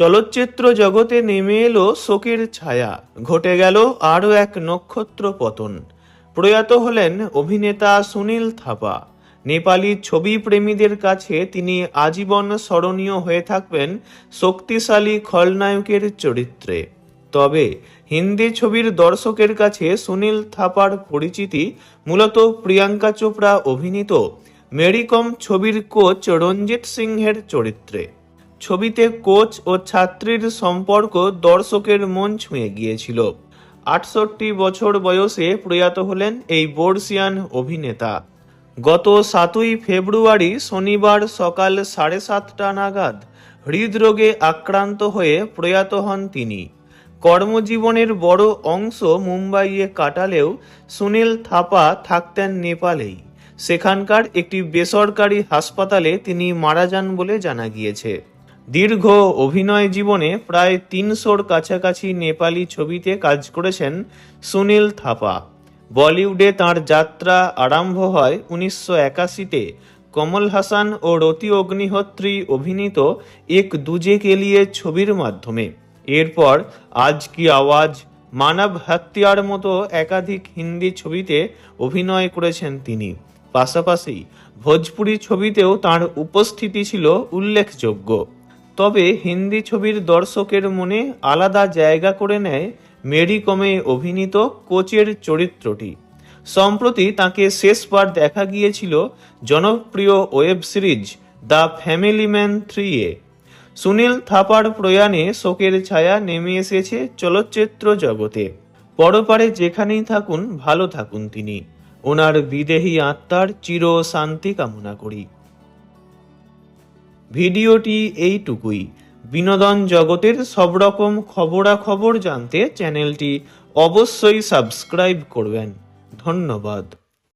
চলচ্চিত্র জগতে নেমে এলো শোকের ছায়া, ঘটে গেল আরও এক নক্ষত্র পতন। প্রয়াত হলেন অভিনেতা সুনীল থাপা। নেপালি ছবি প্রেমীদের কাছে তিনি আজীবন স্মরণীয় হয়ে থাকবেন শক্তিশালী খলনায়কের চরিত্রে। তবে হিন্দি ছবির দর্শকের কাছে সুনীল থাপার পরিচিতি মূলত প্রিয়াঙ্কা চোপড়া অভিনীত মেরি কম ছবির কোচ রঞ্জিত সিংহের চরিত্রে। ছবিতে কোচ ও ছাত্রীর সম্পর্ক দর্শকের মন ছুঁয়ে গিয়েছিল। ৬৮ বছর বয়সে প্রয়াত হলেন এই বর্ষিয়ান অভিনেতা। গত ৭ই ফেব্রুয়ারি শনিবার সকাল ৭:৩০ নাগাদ হৃদরোগে আক্রান্ত হয়ে প্রয়াত হন তিনি। কর্মজীবনের বড় অংশ মুম্বাইয়ে কাটালেও সুনীল থাপা থাকতেন নেপালেই। সেখানকার একটি বেসরকারি হাসপাতালে তিনি মারা যান বলে জানা গিয়েছে। দীর্ঘ অভিনয় জীবনে প্রায় ৩০০-র কাছাকাছি নেপালি ছবিতে কাজ করেছেন সুনীল থাপা। বলিউডে তাঁর যাত্রা আরম্ভ হয় ১৯৮১-তে কমল হাসান ও রতি অগ্নিহোত্রী অভিনীত এক দুজে কে লিয়ে ছবির মাধ্যমে। এরপর আজ কি আওয়াজ, মানব হত্যার মতো একাধিক হিন্দি ছবিতে অভিনয় করেছেন তিনি। পাশাপাশি ভোজপুরি ছবিতেও তাঁর উপস্থিতি ছিল উল্লেখযোগ্য। তবে হিন্দি ছবির দর্শকের মনে আলাদা জায়গা করে নেয় মেরি কমে অভিনীত কোচের চরিত্রটি। সম্প্রতি তাকে শেষবার দেখা গিয়েছিল জনপ্রিয় web series The Family Man 3-এ। সুনীল থাপার প্রয়াণে শোকের ছায়া নেমে এসেছে চলচ্চিত্র জগতে। পরপারে যেখানেই থাকুন, ভালো থাকুন তিনি। ওনার বিদেহী আত্মার চির শান্তি কামনা করি। ভিডিওটি এইটুকুই। বিনোদন জগতের সব রকম খবরাখবর জানতে চ্যানেলটি অবশ্যই সাবস্ক্রাইব করবেন। ধন্যবাদ।